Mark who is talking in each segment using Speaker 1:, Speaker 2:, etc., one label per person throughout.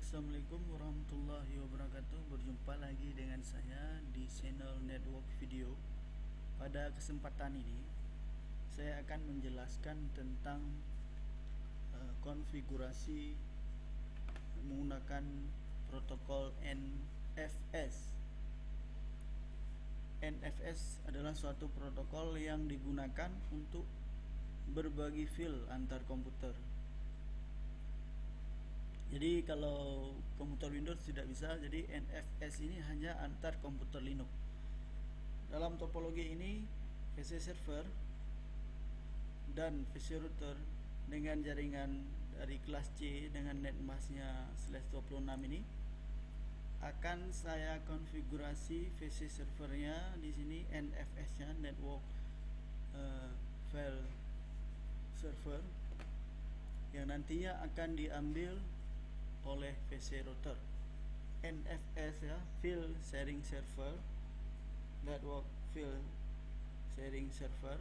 Speaker 1: Baik, Assalamualaikum warahmatullahi wabarakatuh. Berjumpa lagi dengan saya di channel Network Video. Pada kesempatan ini saya akan menjelaskan tentang konfigurasi menggunakan protokol NFS. NFS adalah suatu protokol yang digunakan untuk berbagi file antar komputer. Jadi kalau komputer Windows tidak bisa, jadi NFS ini hanya antar komputer Linux. Dalam topologi ini, PC server dan PC router dengan jaringan dari kelas C dengan netmasknya /26 ini akan saya konfigurasi PC servernya di sini NFS-nya, Network File Server, yang nantinya akan diambil oleh PC router. NFS ya, File Sharing Server, Network File Sharing Server,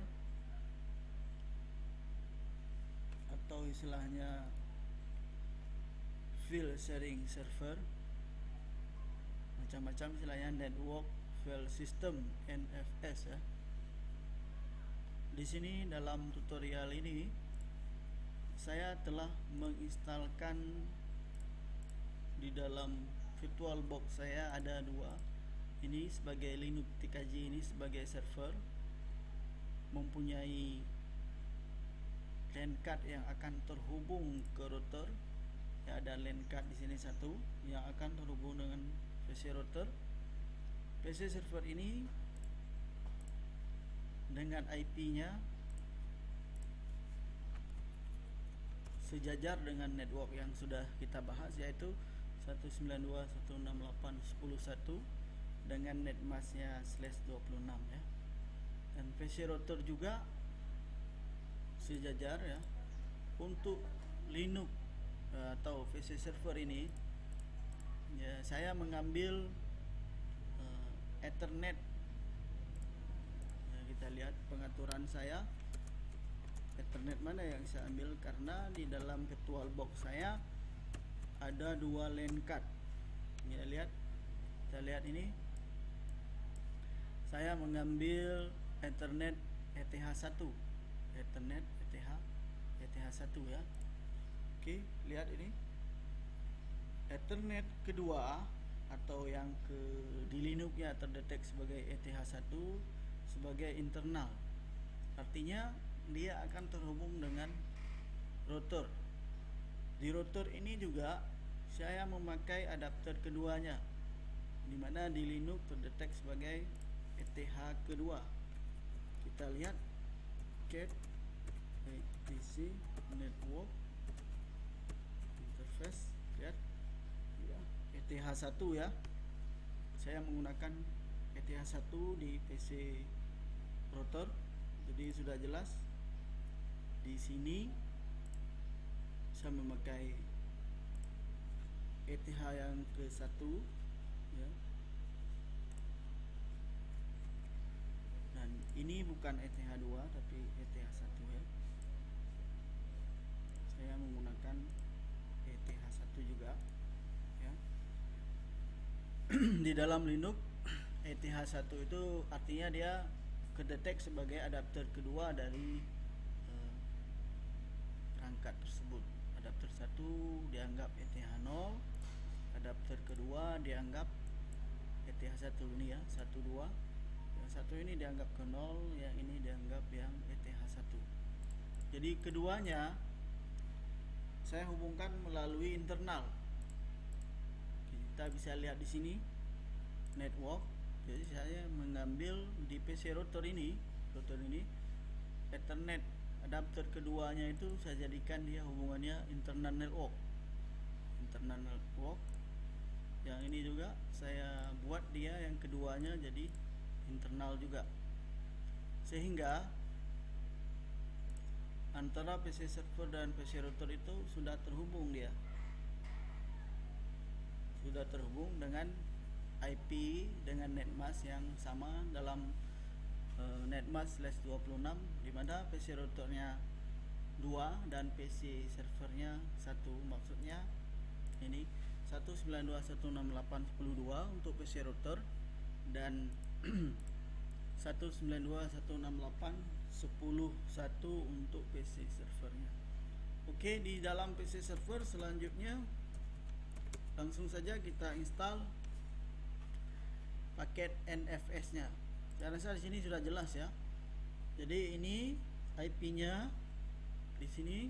Speaker 1: atau istilahnya File Sharing Server, macam-macam istilahnya, Network File System NFS ya. Di sini dalam tutorial ini saya telah menginstalkan di dalam VirtualBox saya ada dua. Ini sebagai Linux TKJ, ini sebagai server, mempunyai LAN card yang akan terhubung ke router. Ya, ada LAN card di sini satu yang akan terhubung dengan PC router. PC server ini dengan IP-nya sejajar dengan network yang sudah kita bahas, yaitu 192.168.10.1 dengan netmasknya /26 ya. Dan PC router juga sejajar ya. Untuk Linux atau PC server ini ya, saya mengambil Ethernet ya, kita lihat pengaturan saya Ethernet mana yang saya ambil, karena di dalam VirtualBox saya ada dua LAN card. Kita lihat ini, saya mengambil Ethernet ETH1, Ethernet ETH1 ya. Oke, lihat ini Ethernet kedua atau yang di Linux-nya terdetek sebagai ETH1 sebagai internal. Artinya dia akan terhubung dengan router. Di router ini juga saya memakai adapter keduanya, dimana di Linux terdetek sebagai ETH kedua. Kita lihat cat PC network interface, lihat ya, ETH1 ya. Saya menggunakan ETH1 di PC router, jadi sudah jelas. Di sini saya memakai ETH yang ke-1 ya. Dan ini bukan ETH2 tapi ETH1 ya. Saya menggunakan ETH1 juga ya. Di dalam Linux ETH1 itu artinya dia kedetek sebagai adapter kedua dari perangkat tersebut. Adapter 1 dianggap ETH0, adapter kedua dianggap ETH1 ini ya, 1 2. Yang satu ini dianggap ke 0, yang ini dianggap yang ETH1. Jadi keduanya saya hubungkan melalui internal. Kita bisa lihat di sini network. Jadi saya mengambil di PC router ini Ethernet adapter keduanya itu saya jadikan dia hubungannya internal network. Yang ini juga saya buat dia yang keduanya jadi internal juga, sehingga antara PC server dan PC router itu sudah terhubung, dia sudah terhubung dengan IP dengan netmask yang sama dalam netmask /26, dimana PC routernya 2 dan PC servernya 1. Maksudnya ini 192.168.10.2 untuk PC router dan 192.168.10.1 untuk PC servernya. Oke, di dalam PC server selanjutnya langsung saja kita install paket NFS-nya. Saya rasa di sini sudah jelas ya. Jadi ini IP-nya di sini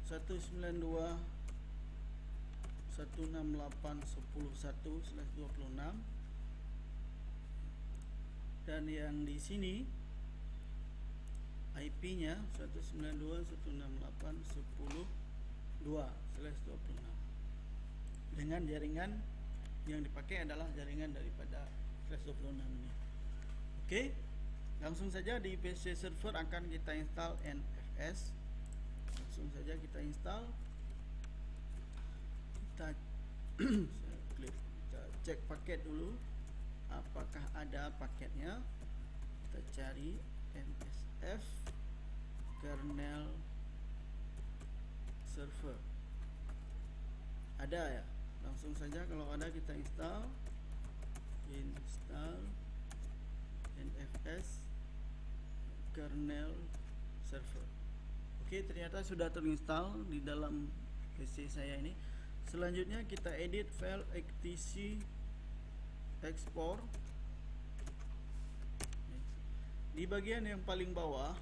Speaker 1: 192.168.10.1/26 dan yang di sini IP-nya 192.168.10.2/26 dengan jaringan yang dipakai adalah jaringan daripada /26 ini. Oke, langsung saja di PC server akan kita install NFS. Langsung saja kita install. Kita kita cek paket dulu, apakah ada paketnya. Kita cari NSF kernel server, ada ya. Langsung saja kalau ada kita install NFS kernel server. Oke, ternyata sudah terinstall di dalam PC saya ini. Selanjutnya kita edit file etc export. Di bagian yang paling bawah,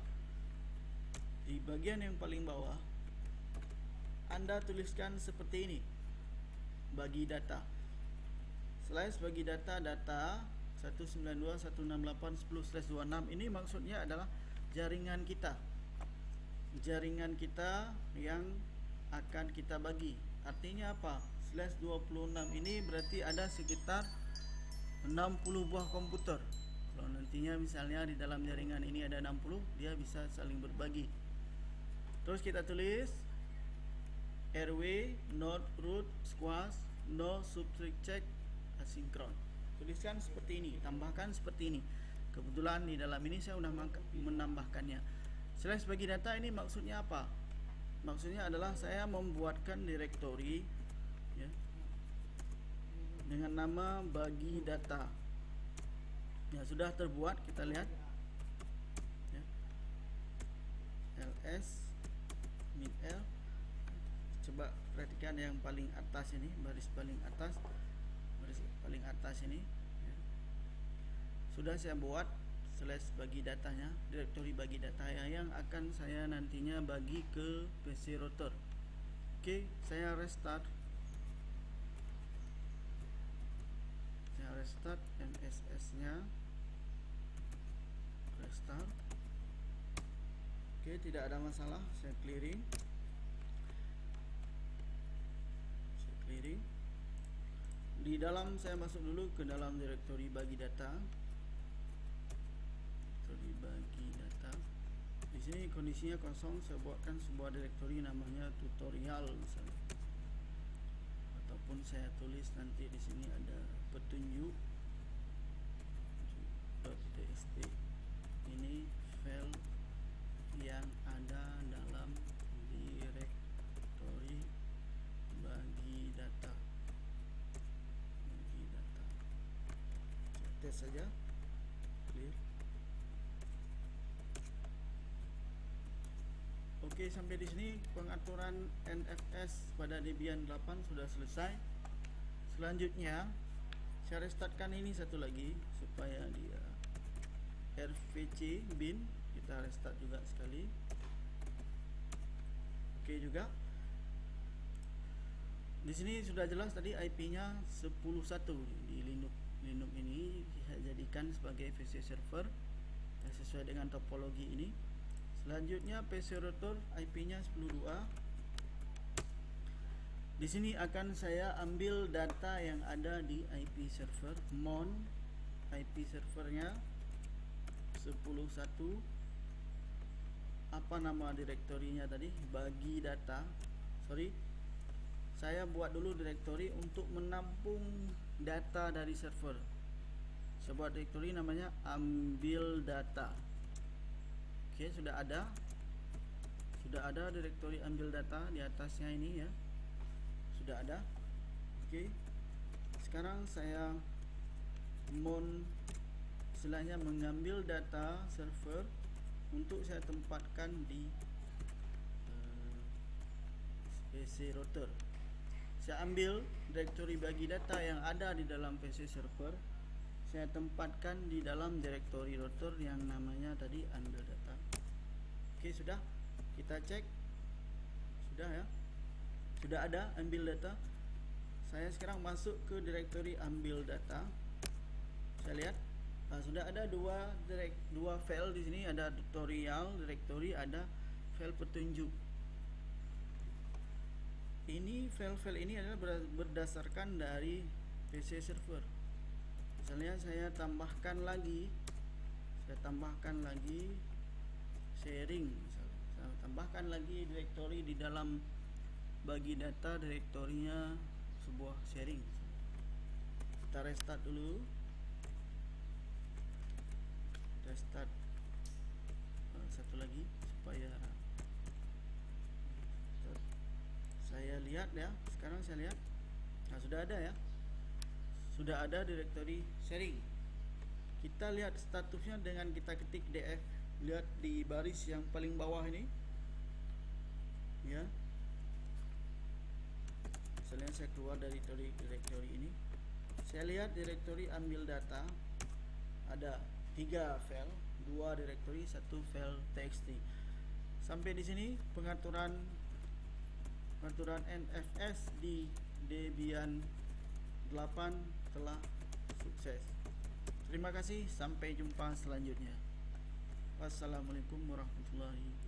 Speaker 1: Anda tuliskan seperti ini, bagi data. Slash bagi data 192.168.10/26 ini maksudnya adalah jaringan kita yang akan kita bagi. Artinya apa? Slash 26 ini berarti ada sekitar 60 buah komputer. Kalau nantinya misalnya di dalam jaringan ini ada 60, dia bisa saling berbagi. Terus kita tulis RW not root squash no subtract check asinkron. Tuliskan seperti ini, tambahkan seperti ini. Kebetulan di dalam ini saya sudah menambahkannya. Slash bagi data ini maksudnya apa? Maksudnya adalah saya membuatkan direktori ya, dengan nama bagi data. Ya, sudah terbuat, kita lihat ya. ls min l. Coba perhatikan yang paling atas ini, baris paling atas ini ya. Sudah saya buat slash bagi datanya, direktori bagi data yang akan saya nantinya bagi ke PC router. Oke, saya restart MSS nya, restart. Oke, tidak ada masalah. Saya clearing. Di dalam saya masuk dulu ke dalam direktori bagi data. Di sini kondisinya kosong, saya buatkan sebuah direktori namanya tutorial misalnya. Ataupun saya tulis nanti di sini ada petunjuk .txt. Ini file yang ada dalam direktori bagi data. Tes saja, clear. Oke, sampai di sini pengaturan NFS pada Debian 8 sudah selesai. Selanjutnya saya restartkan ini satu lagi supaya dia RVC bin, kita restart juga sekali. Oke juga. Di sini sudah jelas tadi IP-nya 10.1 di Linux ini saya jadikan sebagai PC server sesuai dengan topologi ini. Selanjutnya PC router IP-nya 10.2. Di sini akan saya ambil data yang ada di IP server. Mon IP servernya 10.1. Apa nama direktorinya tadi? Bagi data. Saya buat dulu direktori untuk menampung data dari server. Saya buat direktori namanya ambil data. Oke, sudah ada direktori ambil data di atasnya ini ya. Sudah ada. Oke, sekarang saya istilahnya mengambil data server untuk saya tempatkan di PC router. Saya ambil direktori bagi data yang ada di dalam PC server, saya tempatkan di dalam direktori router yang namanya tadi ambil data. Oke, sudah. Kita cek. Sudah ya. Sudah ada ambil data. Saya sekarang masuk ke direktori ambil data. Saya lihat sudah ada dua file di sini, ada tutorial direktori, ada file petunjuk. Ini file-file ini adalah berdasarkan dari PC server. Misalnya saya tambahkan lagi sharing, misalnya saya tambahkan lagi direktori di dalam bagi data, direktorinya sebuah sharing. Kita restart dulu. Restart satu lagi supaya saya lihat ya. Sekarang saya lihat, nah sudah ada ya, sudah ada direktori sharing. Kita lihat statusnya dengan kita ketik df. Lihat di baris yang paling bawah ini ya. Misalnya saya keluar dari direktori ini, saya lihat direktori ambil data ada 3 file, 2 direktori, 1 file txt. Sampai di sini pengaturan NFS di Debian 8 telah sukses. Terima kasih, sampai jumpa selanjutnya. Wassalamualaikum warahmatullahi wabarakatuh.